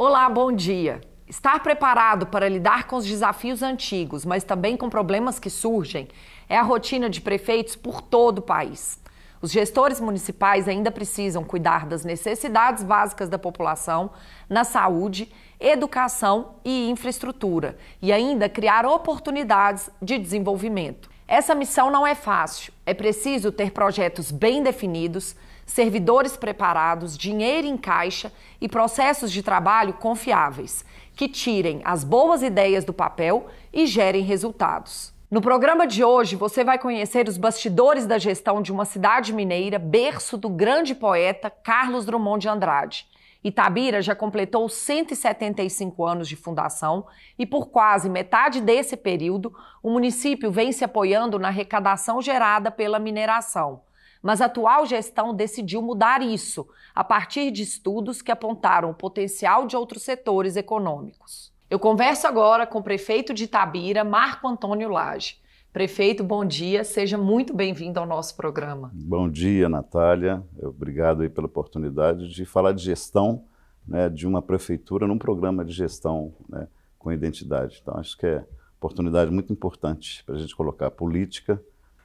Olá, bom dia. Estar preparado para lidar com os desafios antigos, mas também com problemas que surgem, é a rotina de prefeitos por todo o país. Os gestores municipais ainda precisam cuidar das necessidades básicas da população na saúde, educação e infraestrutura, e ainda criar oportunidades de desenvolvimento. Essa missão não é fácil. É preciso ter projetos bem definidos, servidores preparados, dinheiro em caixa e processos de trabalho confiáveis, que tirem as boas ideias do papel e gerem resultados. No programa de hoje, você vai conhecer os bastidores da gestão de uma cidade mineira, berço do grande poeta Carlos Drummond de Andrade. Itabira já completou 175 anos de fundação e por quase metade desse período, o município vem se apoiando na arrecadação gerada pela mineração. Mas a atual gestão decidiu mudar isso, a partir de estudos que apontaram o potencial de outros setores econômicos. Eu converso agora com o prefeito de Itabira, Marco Antônio Lage. Prefeito, bom dia, seja muito bem-vindo ao nosso programa. Bom dia, Natália. Obrigado aí pela oportunidade de falar de gestão, né, de uma prefeitura num programa de gestão, né, com identidade. Então, acho que é uma oportunidade muito importante para a gente colocar a política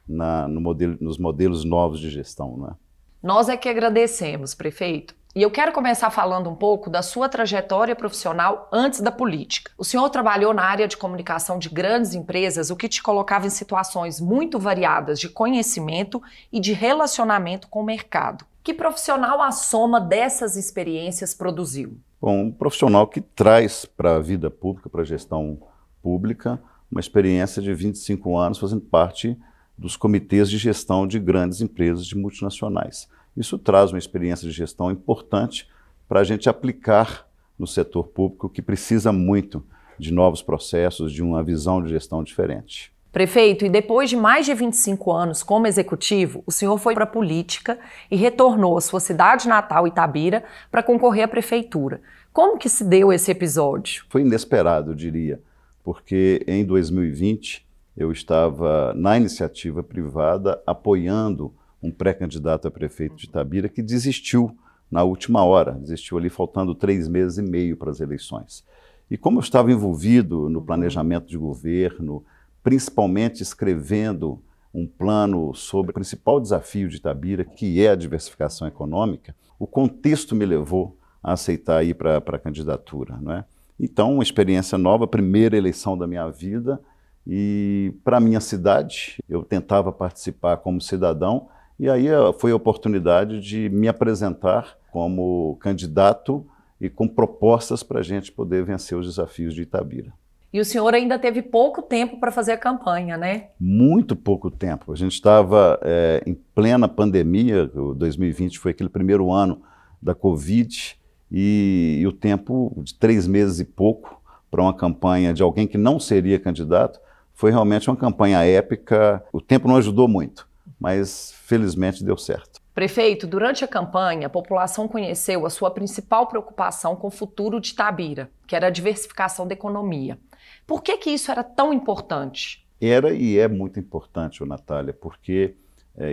nos modelos novos de gestão, né? Nós é que agradecemos, prefeito. E eu quero começar falando um pouco da sua trajetória profissional antes da política. O senhor trabalhou na área de comunicação de grandes empresas, o que te colocava em situações muito variadas de conhecimento e de relacionamento com o mercado. Que profissional a soma dessas experiências produziu? Bom, um profissional que traz para a vida pública, para a gestão pública, uma experiência de 25 anos fazendo parte dos comitês de gestão de grandes empresas de multinacionais. Isso traz uma experiência de gestão importante para a gente aplicar no setor público, que precisa muito de novos processos, de uma visão de gestão diferente. Prefeito, e depois de mais de 25 anos como executivo, o senhor foi para a política e retornou à sua cidade natal, Itabira, para concorrer à prefeitura. Como que se deu esse episódio? Foi inesperado, eu diria, porque em 2020 eu estava na iniciativa privada apoiando um pré-candidato a prefeito de Itabira que desistiu na última hora, desistiu ali faltando 3 meses e meio para as eleições. E como eu estava envolvido no planejamento de governo, principalmente escrevendo um plano sobre o principal desafio de Itabira, que é a diversificação econômica, o contexto me levou a aceitar ir para a candidatura, não é? Então, uma experiência nova, primeira eleição da minha vida, e para a minha cidade, eu tentava participar como cidadão, e aí foi a oportunidade de me apresentar como candidato e com propostas para a gente poder vencer os desafios de Itabira. E o senhor ainda teve pouco tempo para fazer a campanha, né? Muito pouco tempo. A gente estava em plena pandemia, 2020 foi aquele primeiro ano da Covid, e o tempo de 3 meses e pouco para uma campanha de alguém que não seria candidato, foi realmente uma campanha épica. O tempo não ajudou muito, mas felizmente deu certo. Prefeito, durante a campanha, a população conheceu a sua principal preocupação com o futuro de Itabira, que era a diversificação da economia. Por que isso era tão importante? Era e é muito importante, Natália, porque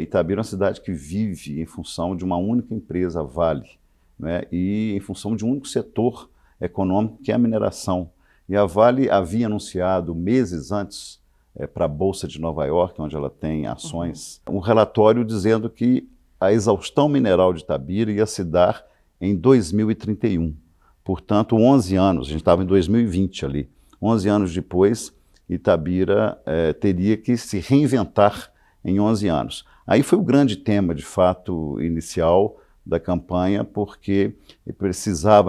Itabira é uma cidade que vive em função de uma única empresa, a Vale, né, e em função de um único setor econômico, que é a mineração. E a Vale havia anunciado meses antes para a Bolsa de Nova York, onde ela tem ações, um relatório dizendo que a exaustão mineral de Itabira ia se dar em 2031. Portanto, 11 anos, a gente estava em 2020 ali, 11 anos depois, Itabira teria que se reinventar em 11 anos. Aí foi o grande tema, de fato, inicial da campanha, porque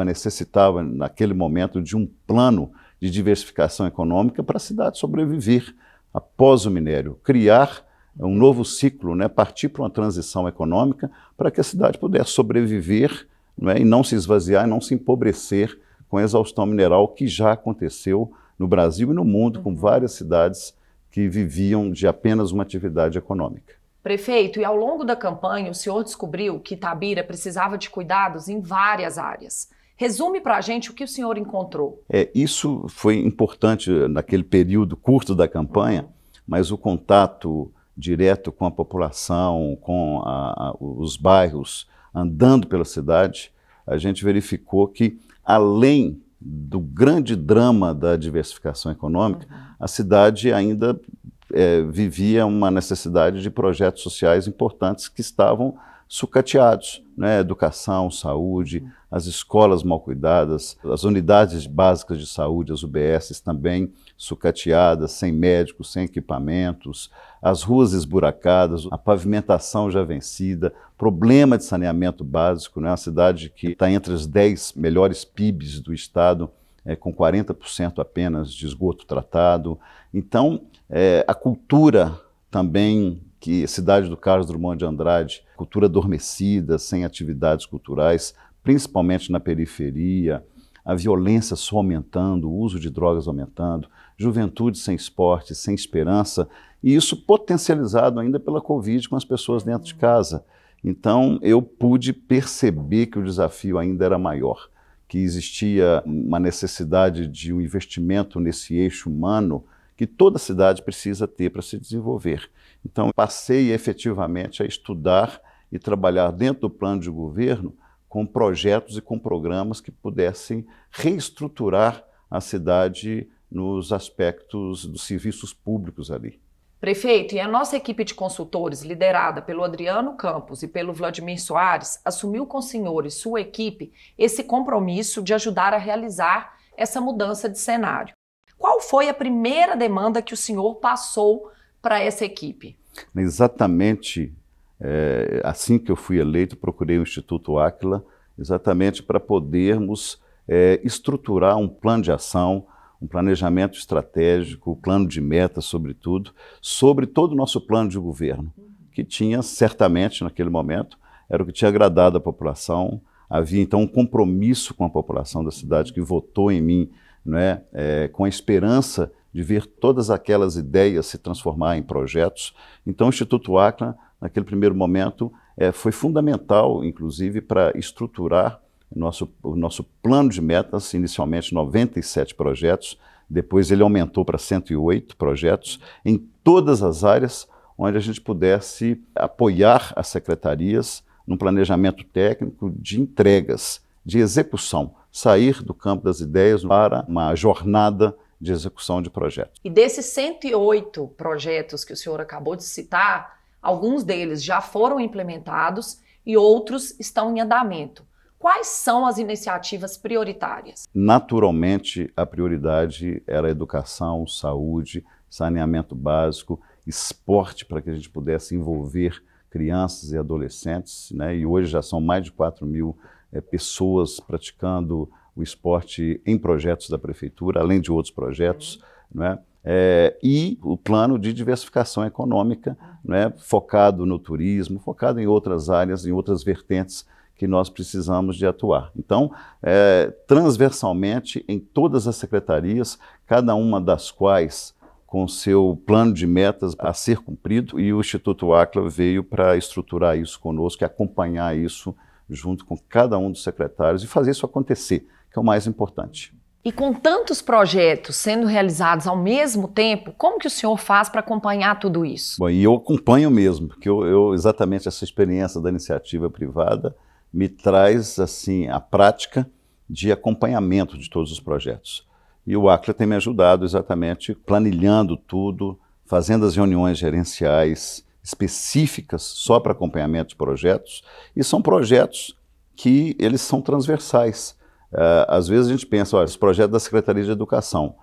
necessitava, naquele momento, de um plano de diversificação econômica para a cidade sobreviver após o minério, criar um novo ciclo, né, partir para uma transição econômica para que a cidade pudesse sobreviver, né, e não se esvaziar, e não se empobrecer com a exaustão mineral que já aconteceu no Brasil e no mundo, com várias cidades que viviam de apenas uma atividade econômica. Prefeito, e ao longo da campanha o senhor descobriu que Itabira precisava de cuidados em várias áreas. Resume para a gente o que o senhor encontrou. Isso foi importante naquele período curto da campanha, mas o contato direto com a população, com os bairros, andando pela cidade, a gente verificou que, além do grande drama da diversificação econômica, a cidade ainda vivia uma necessidade de projetos sociais importantes que estavam sucateados, né? Educação, saúde, as escolas mal cuidadas, as unidades básicas de saúde, as UBSs também sucateadas, sem médicos, sem equipamentos, as ruas esburacadas, a pavimentação já vencida, problema de saneamento básico, né? Uma cidade que está entre as 10 melhores PIBs do estado, com 40% apenas de esgoto tratado. Então, a cultura também, que a cidade do Carlos Drummond de Andrade, cultura adormecida, sem atividades culturais, principalmente na periferia, a violência só aumentando, o uso de drogas aumentando, juventude sem esporte, sem esperança, e isso potencializado ainda pela Covid com as pessoas dentro de casa. Então, eu pude perceber que o desafio ainda era maior, que existia uma necessidade de um investimento nesse eixo humano que toda cidade precisa ter para se desenvolver. Então, passei efetivamente a estudar e trabalhar dentro do plano de governo com projetos e com programas que pudessem reestruturar a cidade nos aspectos dos serviços públicos ali. Prefeito, e a nossa equipe de consultores, liderada pelo Adriano Campos e pelo Vladimir Soares, assumiu com o senhor e sua equipe esse compromisso de ajudar a realizar essa mudança de cenário. Qual foi a primeira demanda que o senhor passou para essa equipe? Exatamente assim que eu fui eleito, procurei o Instituto Áquila, exatamente para podermos estruturar um plano de ação, um planejamento estratégico, um plano de metas, sobretudo, sobre todo o nosso plano de governo, que tinha, certamente, naquele momento, era o que tinha agradado a população. Havia, então, um compromisso com a população da cidade que votou em mim, né, com a esperança de ver todas aquelas ideias se transformar em projetos. Então, o Instituto Áquila, naquele primeiro momento, foi fundamental, inclusive, para estruturar o nosso plano de metas, inicialmente 97 projetos, depois ele aumentou para 108 projetos, em todas as áreas onde a gente pudesse apoiar as secretarias num planejamento técnico de entregas, de execução, sair do campo das ideias para uma jornada de execução de projetos. E desses 108 projetos que o senhor acabou de citar, alguns deles já foram implementados e outros estão em andamento. Quais são as iniciativas prioritárias? Naturalmente, a prioridade era educação, saúde, saneamento básico, esporte, para que a gente pudesse envolver crianças e adolescentes, né? E hoje já são mais de 4.000 pessoas praticando o esporte em projetos da prefeitura, além de outros projetos, né? E o plano de diversificação econômica, né? Focado no turismo, focado em outras áreas, em outras vertentes que nós precisamos de atuar. Então, transversalmente, em todas as secretarias, cada uma das quais com seu plano de metas a ser cumprido, e o Instituto Áquila veio para estruturar isso conosco e acompanhar isso junto com cada um dos secretários e fazer isso acontecer, que é o mais importante. E com tantos projetos sendo realizados ao mesmo tempo, como que o senhor faz para acompanhar tudo isso? Bom, e eu acompanho mesmo, porque exatamente essa experiência da iniciativa privada me traz assim a prática de acompanhamento de todos os projetos. E o Áquila tem me ajudado exatamente planilhando tudo, fazendo as reuniões gerenciais específicas só para acompanhamento de projetos, e são projetos que eles são transversais. Às vezes a gente pensa, olha, esse projeto da Secretaria de Educação,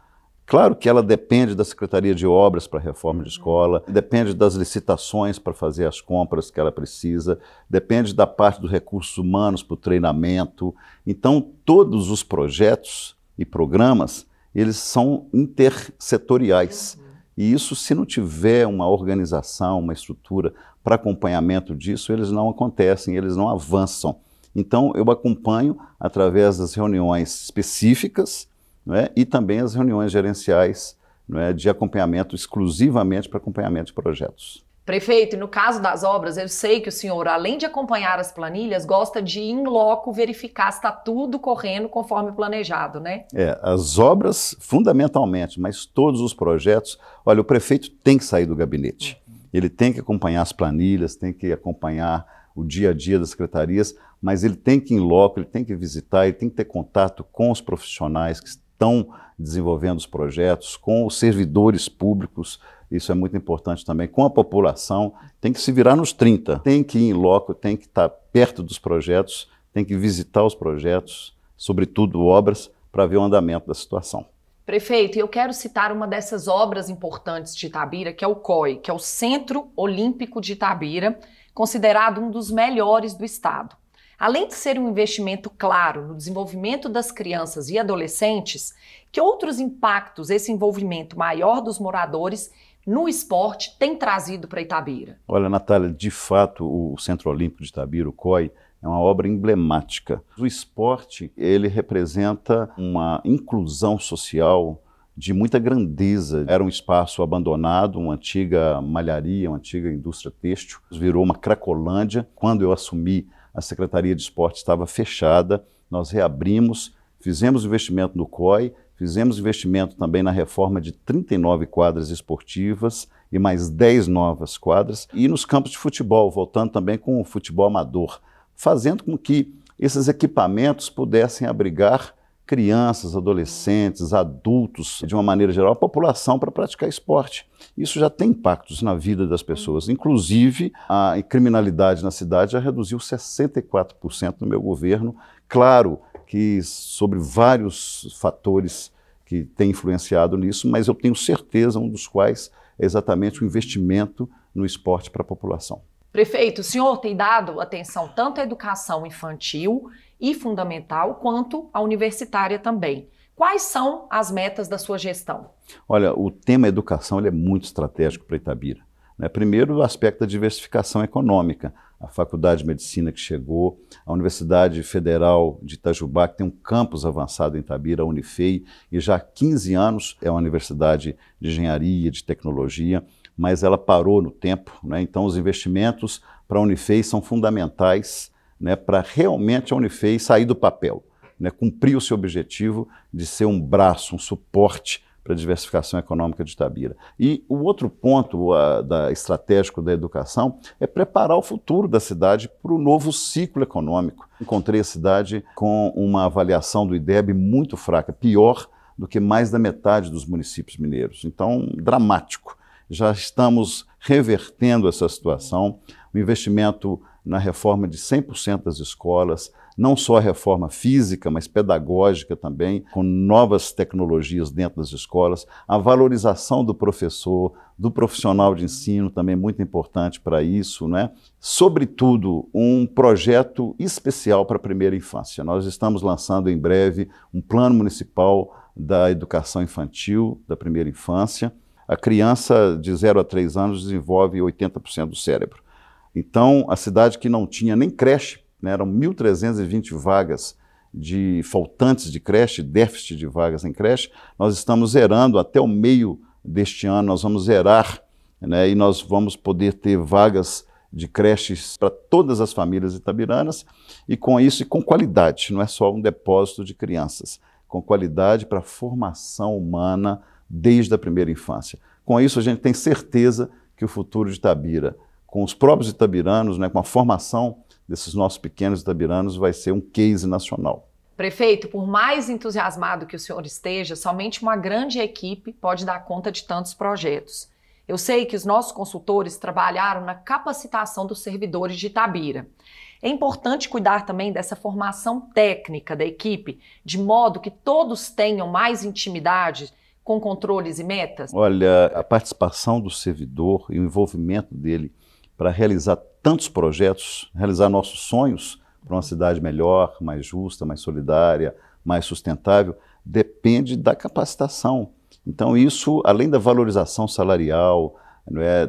claro que ela depende da Secretaria de Obras para a reforma de escola, depende das licitações para fazer as compras que ela precisa, depende da parte dos recursos humanos para o treinamento. Então, todos os projetos e programas, eles são intersetoriais. E isso, se não tiver uma organização, uma estrutura para acompanhamento disso, eles não acontecem, eles não avançam. Então, eu acompanho através das reuniões específicas, não é? E também as reuniões gerenciais, não é? De acompanhamento, exclusivamente para acompanhamento de projetos. Prefeito, e no caso das obras, eu sei que o senhor, além de acompanhar as planilhas, gosta de ir em loco verificar se está tudo correndo conforme planejado, né? As obras, fundamentalmente, mas todos os projetos, olha, o prefeito tem que sair do gabinete. Ele tem que acompanhar as planilhas, tem que acompanhar o dia a dia das secretarias, mas ele tem que ir em loco, ele tem que visitar, ele tem que ter contato com os profissionais que estão desenvolvendo os projetos, com os servidores públicos, isso é muito importante também, com a população, tem que se virar nos 30, tem que ir em loco, tem que estar perto dos projetos, tem que visitar os projetos, sobretudo obras, para ver o andamento da situação. Prefeito, eu quero citar uma dessas obras importantes de Itabira, que é o COI, que é o Centro Olímpico de Itabira, considerado um dos melhores do estado. Além de ser um investimento claro no desenvolvimento das crianças e adolescentes, que outros impactos esse envolvimento maior dos moradores no esporte tem trazido para Itabira? Olha, Natália, de fato, o Centro Olímpico de Itabira, o COI, é uma obra emblemática. O esporte, ele representa uma inclusão social de muita grandeza. Era um espaço abandonado, uma antiga malharia, uma antiga indústria têxtil. Virou uma cracolândia. Quando eu assumi, a Secretaria de Esporte estava fechada. Nós reabrimos, fizemos investimento no COI, fizemos investimento também na reforma de 39 quadras esportivas e mais 10 novas quadras. E nos campos de futebol, voltando também com o futebol amador, fazendo com que esses equipamentos pudessem abrigar crianças, adolescentes, adultos, de uma maneira geral, a população para praticar esporte. Isso já tem impactos na vida das pessoas. Inclusive, a criminalidade na cidade já reduziu 64% no meu governo. Claro que sobre vários fatores que têm influenciado nisso, mas eu tenho certeza, um dos quais é exatamente o investimento no esporte para a população. Prefeito, o senhor tem dado atenção tanto à educação infantil e fundamental, quanto à universitária também. Quais são as metas da sua gestão? Olha, o tema educação ele é muito estratégico para Itabira. Primeiro, o aspecto da diversificação econômica. A Faculdade de Medicina que chegou, a Universidade Federal de Itajubá, que tem um campus avançado em Itabira, a Unifei, e já há 15 anos é uma universidade de engenharia, de tecnologia, mas ela parou no tempo, Então os investimentos para a Unifei são fundamentais, para realmente a Unifei sair do papel, cumprir o seu objetivo de ser um braço, um suporte para a diversificação econômica de Itabira. E o outro ponto estratégico da educação é preparar o futuro da cidade para o novo ciclo econômico. Encontrei a cidade com uma avaliação do IDEB muito fraca, pior do que mais da metade dos municípios mineiros. Então, dramático. Já estamos revertendo essa situação, o investimento na reforma de 100% das escolas, não só a reforma física, mas pedagógica também, com novas tecnologias dentro das escolas, a valorização do professor, do profissional de ensino, também muito importante para isso, Sobretudo, um projeto especial para a primeira infância. Nós estamos lançando em breve um plano municipal da educação infantil, da primeira infância. A criança de 0 a 3 anos desenvolve 80% do cérebro. Então, a cidade que não tinha nem creche, eram 1.320 vagas de faltantes de creche, déficit de vagas em creche, nós estamos zerando até o meio deste ano, nós vamos zerar, e nós vamos poder ter vagas de creches para todas as famílias itabiranas, e com isso, e com qualidade, não é só um depósito de crianças, com qualidade para a formação humana desde a primeira infância. Com isso, a gente tem certeza que o futuro de Itabira, com os próprios itabiranos, com a formação desses nossos pequenos itabiranos, vai ser um case nacional. Prefeito, por mais entusiasmado que o senhor esteja, somente uma grande equipe pode dar conta de tantos projetos. Eu sei que os nossos consultores trabalharam na capacitação dos servidores de Itabira. É importante cuidar também dessa formação técnica da equipe, de modo que todos tenham mais intimidade com controles e metas? Olha, a participação do servidor e o envolvimento dele para realizar tantos projetos, realizar nossos sonhos para uma cidade melhor, mais justa, mais solidária, mais sustentável, depende da capacitação. Então isso, além da valorização salarial,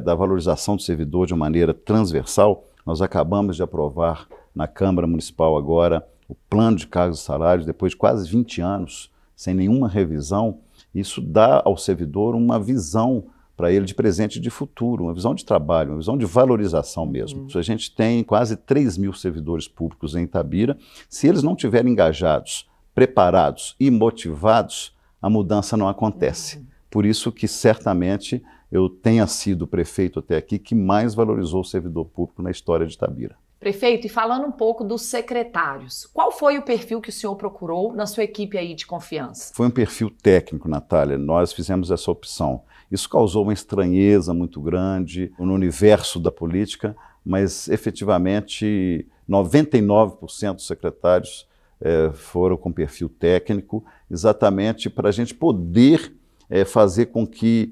da valorização do servidor de uma maneira transversal, nós acabamos de aprovar na Câmara Municipal agora o plano de cargos e salários, depois de quase 20 anos, sem nenhuma revisão. Isso dá ao servidor uma visão para ele de presente e de futuro, uma visão de trabalho, uma visão de valorização mesmo. A gente tem quase 3.000 servidores públicos em Itabira. Se eles não estiverem engajados, preparados e motivados, a mudança não acontece. Por isso que certamente eu tenha sido o prefeito até aqui que mais valorizou o servidor público na história de Itabira. Prefeito, e falando um pouco dos secretários, qual foi o perfil que o senhor procurou na sua equipe aí de confiança? Foi um perfil técnico, Natália. Nós fizemos essa opção. Isso causou uma estranheza muito grande no universo da política, mas efetivamente 99% dos secretários foram com perfil técnico, exatamente para a gente poder fazer com que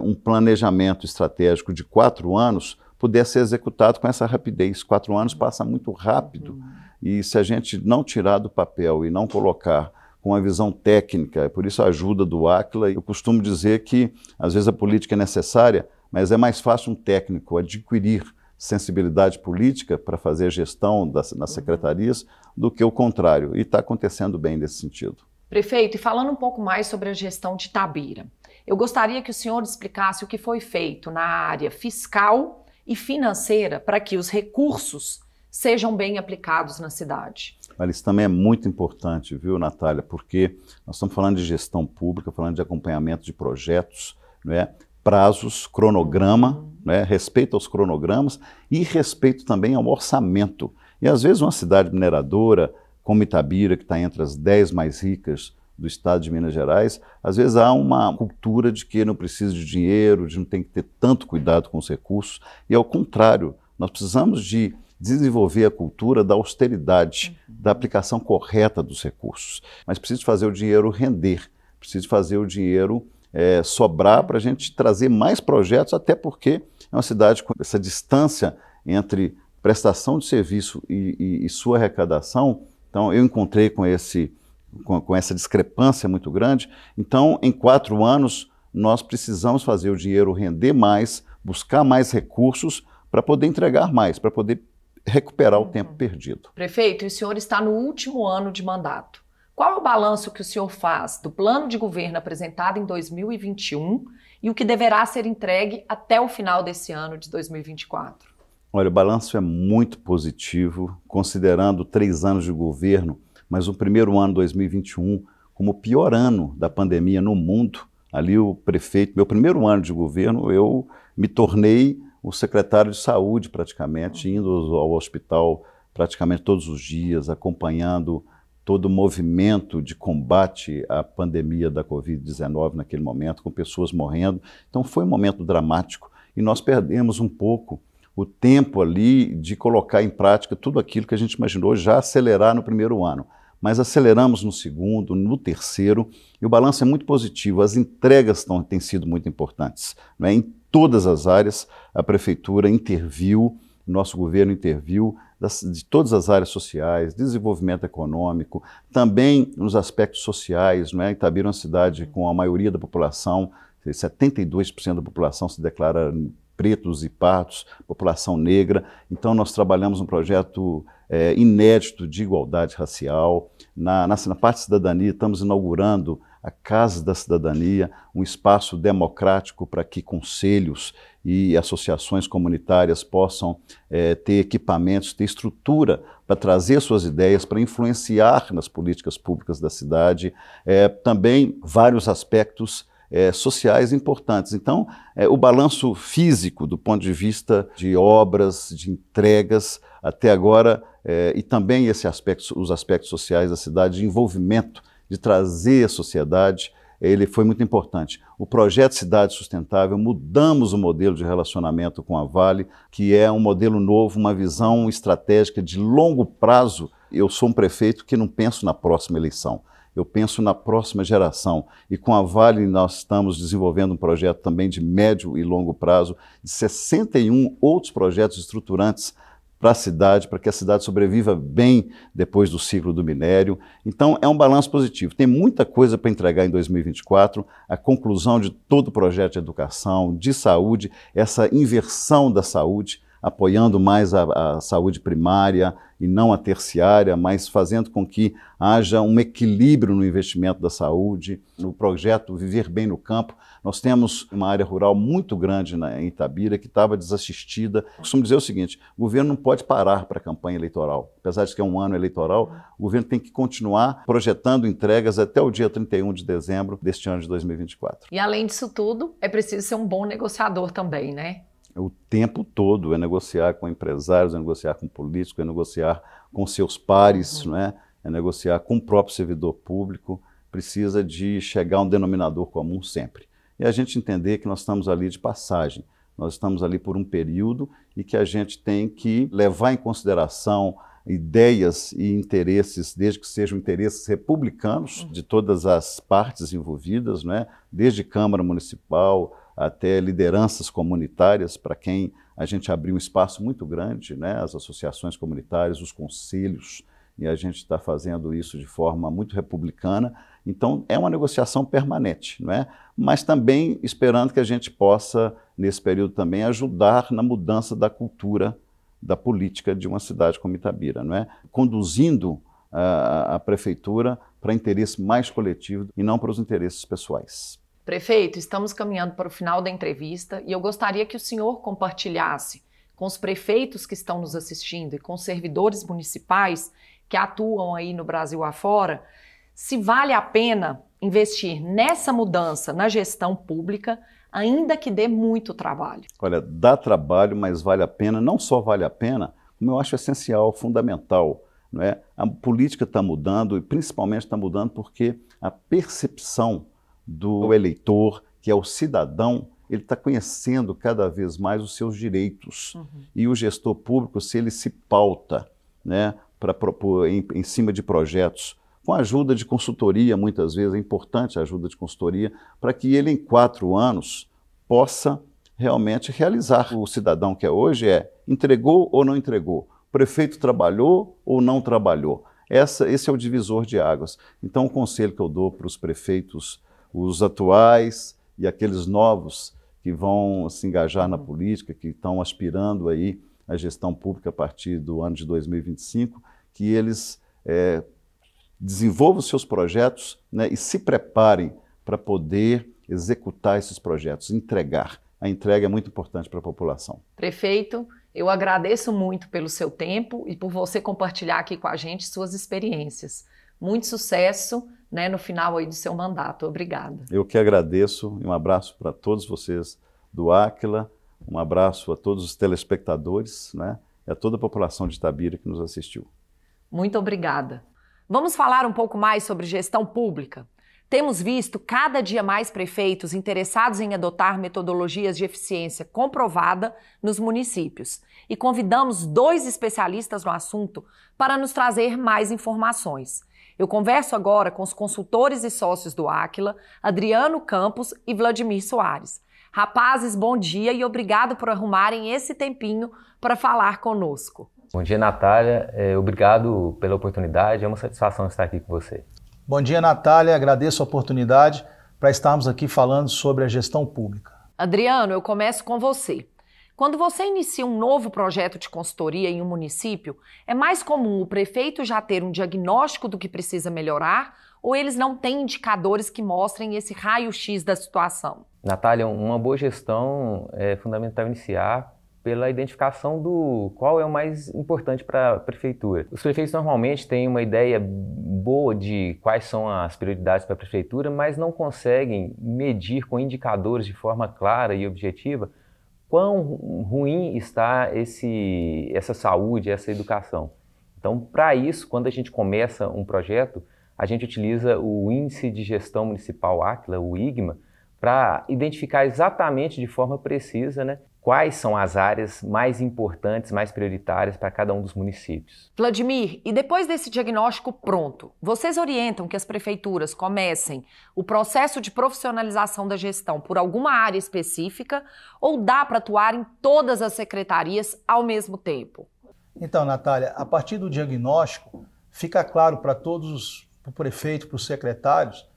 um planejamento estratégico de 4 anos pudesse ser executado com essa rapidez. 4 anos passa muito rápido, e se a gente não tirar do papel e não colocar com uma visão técnica, por isso a ajuda do Áquila, eu costumo dizer que às vezes a política é necessária, mas é mais fácil um técnico adquirir sensibilidade política para fazer a gestão nas secretarias do que o contrário, e está acontecendo bem nesse sentido. Prefeito, e falando um pouco mais sobre a gestão de Itabira, eu gostaria que o senhor explicasse o que foi feito na área fiscal e financeira para que os recursos sejam bem aplicados na cidade. Olha, isso também é muito importante, viu, Natália, porque nós estamos falando de gestão pública, falando de acompanhamento de projetos, não é? Prazos, cronograma, respeito aos cronogramas e respeito também ao orçamento. E às vezes uma cidade mineradora como Itabira, que está entre as 10 mais ricas do estado de Minas Gerais, às vezes há uma cultura de que não precisa de dinheiro, de não tem que ter tanto cuidado com os recursos, e ao contrário, nós precisamos de desenvolver a cultura da austeridade, da aplicação correta dos recursos. Mas precisa fazer o dinheiro render, precisa fazer o dinheiro sobrar para a gente trazer mais projetos, até porque é uma cidade com essa distância entre prestação de serviço e sua arrecadação. Então eu encontrei com essa discrepância muito grande. Então, em 4 anos, nós precisamos fazer o dinheiro render mais, buscar mais recursos para poder entregar mais, para poder recuperar o tempo perdido. Prefeito, o senhor está no último ano de mandato. Qual é o balanço que o senhor faz do plano de governo apresentado em 2021 e o que deverá ser entregue até o final desse ano de 2024? Olha, o balanço é muito positivo, considerando 3 anos de governo, mas o primeiro ano, 2021, como o pior ano da pandemia no mundo. Ali o prefeito, meu primeiro ano de governo, eu me tornei o secretário de saúde praticamente, indo ao hospital praticamente todos os dias, acompanhando todo o movimento de combate à pandemia da Covid-19 naquele momento, com pessoas morrendo. Então foi um momento dramático e nós perdemos um pouco o tempo ali de colocar em prática tudo aquilo que a gente imaginou já acelerar no primeiro ano. Mas aceleramos no segundo, no terceiro, e o balanço é muito positivo. As entregas têm sido muito importantes, não é? Em todas as áreas, a prefeitura interviu, o nosso governo interviu, de todas as áreas sociais, desenvolvimento econômico, também nos aspectos sociais, não é? Itabira é uma cidade com a maioria da população, 72% da população se declara pretos e pardos, população negra. Então nós trabalhamos um projeto inédito de igualdade racial. Na parte de cidadania, estamos inaugurando a Casa da Cidadania, um espaço democrático para que conselhos e associações comunitárias possam ter equipamentos, ter estrutura para trazer suas ideias, para influenciar nas políticas públicas da cidade. Também vários aspectos sociais importantes. Então, o balanço físico, do ponto de vista de obras, de entregas, até agora, e também os aspectos sociais da cidade, de envolvimento, de trazer a sociedade, ele foi muito importante. O projeto Cidade Sustentável, mudamos o modelo de relacionamento com a Vale, que é um modelo novo, uma visão estratégica de longo prazo. Eu sou um prefeito que não penso na próxima eleição. Eu penso na próxima geração, e com a Vale nós estamos desenvolvendo um projeto também de médio e longo prazo, de 61 outros projetos estruturantes para a cidade, para que a cidade sobreviva bem depois do ciclo do minério. Então é um balanço positivo. Tem muita coisa para entregar em 2024, a conclusão de todo o projeto de educação, de saúde, essa inversão da saúde, apoiando mais a saúde primária e não a terciária, mas fazendo com que haja um equilíbrio no investimento da saúde. No projeto Viver Bem no Campo, nós temos uma área rural muito grande em Itabira que estava desassistida. Eu costumo dizer o seguinte: o governo não pode parar para a campanha eleitoral. Apesar de que é um ano eleitoral, o governo tem que continuar projetando entregas até o dia 31 de dezembro deste ano de 2024. E além disso tudo, é preciso ser um bom negociador também, né? o tempo todo, é negociar com empresários, é negociar com políticos, é negociar com seus pares, não é? É negociar com o próprio servidor público, precisa de chegar a um denominador comum sempre. E a gente entender que nós estamos ali de passagem, nós estamos ali por um período e que a gente tem que levar em consideração ideias e interesses, desde que sejam interesses republicanos de todas as partes envolvidas, né? Desde Câmara Municipal até lideranças comunitárias, para quem a gente abriu um espaço muito grande, né? As associações comunitárias, os conselhos, e a gente está fazendo isso de forma muito republicana. Então, é uma negociação permanente, não é? Mas também esperando que a gente possa, nesse período também, ajudar na mudança da cultura da política de uma cidade como Itabira, não é? Conduzindo a prefeitura para interesse mais coletivo e não para os interesses pessoais. Prefeito, estamos caminhando para o final da entrevista e eu gostaria que o senhor compartilhasse com os prefeitos que estão nos assistindo e com os servidores municipais que atuam aí no Brasil afora, se vale a pena investir nessa mudança na gestão pública, ainda que dê muito trabalho. Olha, dá trabalho, mas vale a pena, não só vale a pena, como eu acho essencial, fundamental, não é? A política está mudando e principalmente está mudando porque a percepção do eleitor, que é o cidadão, ele está conhecendo cada vez mais os seus direitos. E o gestor público, se ele se pauta, né, para propor em cima de projetos, com a ajuda de consultoria, muitas vezes, é importante a ajuda de consultoria, para que ele, em 4 anos, possa realmente realizar. O cidadão que é hoje entregou ou não entregou, o prefeito trabalhou ou não trabalhou. Esse é o divisor de águas. Então, o conselho que eu dou para os prefeitos, os atuais e aqueles novos que vão se engajar na política, que estão aspirando aí a gestão pública a partir do ano de 2025, que eles desenvolvam seus projetos, né, e se preparem para poder executar esses projetos, entregar. A entrega é muito importante para a população. Prefeito, eu agradeço muito pelo seu tempo e por você compartilhar aqui com a gente suas experiências. Muito sucesso, né, no final aí do seu mandato. Obrigada. Eu que agradeço e um abraço para todos vocês do Áquila, um abraço a todos os telespectadores, né, e a toda a população de Itabira que nos assistiu. Muito obrigada. Vamos falar um pouco mais sobre gestão pública? Temos visto cada dia mais prefeitos interessados em adotar metodologias de eficiência comprovada nos municípios e convidamos 2 especialistas no assunto para nos trazer mais informações. Eu converso agora com os consultores e sócios do Áquila, Adriano Campos e Vladimir Soares. Rapazes, bom dia e obrigado por arrumarem esse tempinho para falar conosco. Bom dia, Natália. Obrigado pela oportunidade. É uma satisfação estar aqui com você. Bom dia, Natália. Agradeço a oportunidade para estarmos aqui falando sobre a gestão pública. Adriano, eu começo com você. Quando você inicia um novo projeto de consultoria em um município, é mais comum o prefeito já ter um diagnóstico do que precisa melhorar ou eles não têm indicadores que mostrem esse raio-x da situação? Natália, uma boa gestão é fundamental iniciar pela identificação do qual é o mais importante para a prefeitura. Os prefeitos normalmente têm uma ideia boa de quais são as prioridades para a prefeitura, mas não conseguem medir com indicadores de forma clara e objetiva quão ruim está essa saúde, essa educação. Então, para isso, quando a gente começa um projeto, a gente utiliza o Índice de Gestão Municipal Áquila, o IGMA, para identificar exatamente de forma precisa, né, quais são as áreas mais importantes, mais prioritárias para cada um dos municípios. Vladimir, e depois desse diagnóstico pronto, vocês orientam que as prefeituras comecem o processo de profissionalização da gestão por alguma área específica ou dá para atuar em todas as secretarias ao mesmo tempo? Então, Natália, a partir do diagnóstico, fica claro para todos, para o prefeito, para os secretários,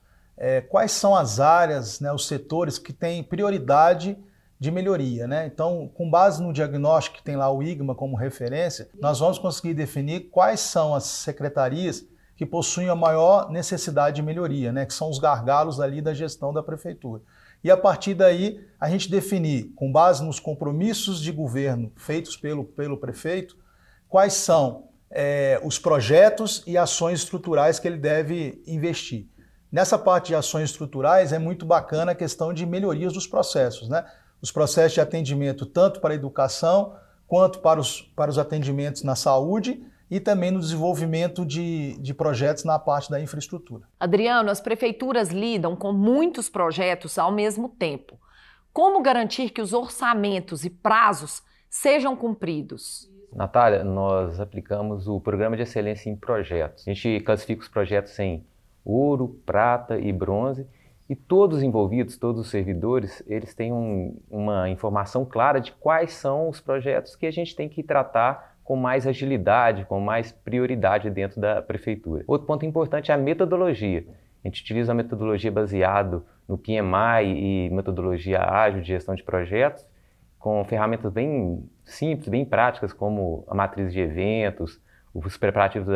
quais são as áreas, né, os setores que têm prioridade de melhoria, né? Então, com base no diagnóstico que tem lá o IGMA como referência, nós vamos conseguir definir quais são as secretarias que possuem a maior necessidade de melhoria, né? Que são os gargalos ali da gestão da prefeitura. E a partir daí, a gente definir, com base nos compromissos de governo feitos pelo prefeito, quais são os projetos e ações estruturais que ele deve investir. Nessa parte de ações estruturais é muito bacana a questão de melhorias dos processos, né? os processos de atendimento tanto para a educação quanto para os atendimentos na saúde e também no desenvolvimento de projetos na parte da infraestrutura. Adriano, as prefeituras lidam com muitos projetos ao mesmo tempo. Como garantir que os orçamentos e prazos sejam cumpridos? Natália, nós aplicamos o Programa de Excelência em Projetos. A gente classifica os projetos em ouro, prata e bronze, e todos os envolvidos, todos os servidores, eles têm uma informação clara de quais são os projetos que a gente tem que tratar com mais agilidade, com mais prioridade dentro da prefeitura. Outro ponto importante é a metodologia. A gente utiliza a metodologia baseada no PMI e metodologia ágil de gestão de projetos, com ferramentas bem simples, bem práticas, como a matriz de eventos, os preparativos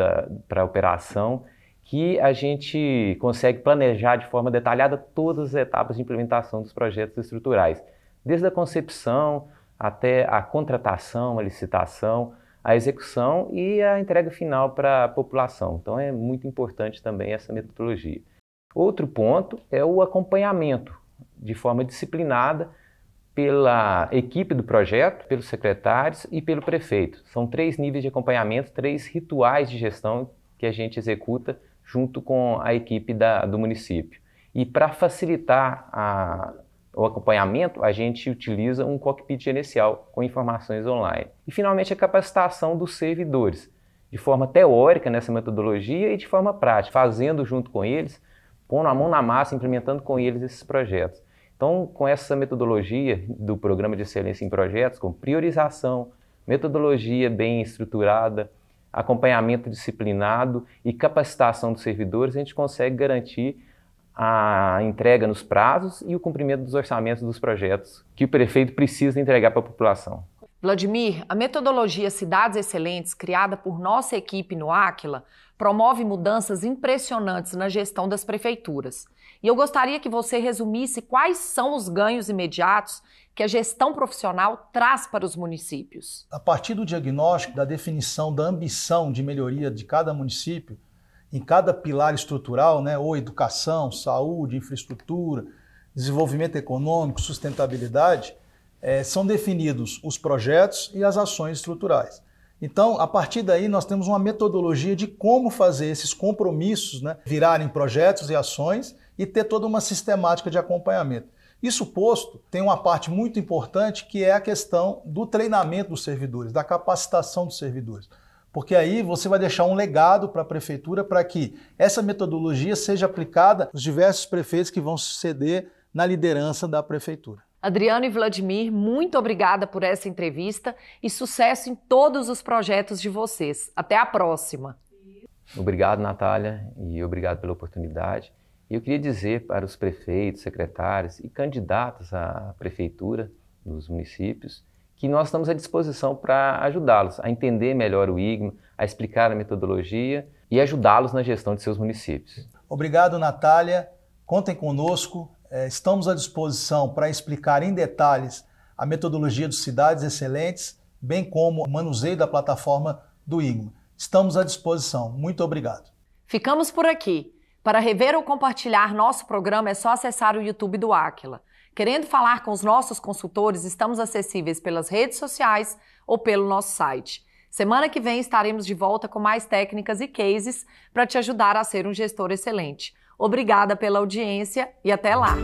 para a operação, que a gente consegue planejar de forma detalhada todas as etapas de implementação dos projetos estruturais, desde a concepção até a contratação, a licitação, a execução e a entrega final para a população. Então é muito importante também essa metodologia. Outro ponto é o acompanhamento de forma disciplinada pela equipe do projeto, pelos secretários e pelo prefeito. São 3 níveis de acompanhamento, 3 rituais de gestão que a gente executa junto com a equipe do município. E para facilitar o acompanhamento, a gente utiliza um cockpit gerencial com informações online. E finalmente a capacitação dos servidores, de forma teórica nessa metodologia e de forma prática, fazendo junto com eles, pondo a mão na massa, implementando com eles esses projetos. Então, com essa metodologia do Programa de Excelência em Projetos, com priorização, metodologia bem estruturada, acompanhamento disciplinado e capacitação dos servidores, a gente consegue garantir a entrega nos prazos e o cumprimento dos orçamentos dos projetos que o prefeito precisa entregar para a população. Vladimir, a metodologia Cidades Excelentes, criada por nossa equipe no Áquila, promove mudanças impressionantes na gestão das prefeituras. E eu gostaria que você resumisse quais são os ganhos imediatos que a gestão profissional traz para os municípios. A partir do diagnóstico, da definição da ambição de melhoria de cada município, em cada pilar estrutural, né, ou educação, saúde, infraestrutura, desenvolvimento econômico, sustentabilidade, são definidos os projetos e as ações estruturais. Então, a partir daí, nós temos uma metodologia de como fazer esses compromissos, né, virarem projetos e ações e ter toda uma sistemática de acompanhamento. Isso posto, tem uma parte muito importante que é a questão do treinamento dos servidores, da capacitação dos servidores. Porque aí você vai deixar um legado para a prefeitura para que essa metodologia seja aplicada nos diversos prefeitos que vão suceder na liderança da prefeitura. Adriano e Vladimir, muito obrigada por essa entrevista e sucesso em todos os projetos de vocês. Até a próxima. Obrigado, Natália, e obrigado pela oportunidade. E eu queria dizer para os prefeitos, secretários e candidatos à prefeitura dos municípios que nós estamos à disposição para ajudá-los a entender melhor o IGMA, a explicar a metodologia e ajudá-los na gestão de seus municípios. Obrigado, Natália. Contem conosco. Estamos à disposição para explicar em detalhes a metodologia dos Cidades Excelentes, bem como o manuseio da plataforma do IGMA. Estamos à disposição. Muito obrigado. Ficamos por aqui. Para rever ou compartilhar nosso programa é só acessar o YouTube do Áquila. Querendo falar com os nossos consultores, estamos acessíveis pelas redes sociais ou pelo nosso site. Semana que vem estaremos de volta com mais técnicas e cases para te ajudar a ser um gestor excelente. Obrigada pela audiência e até lá!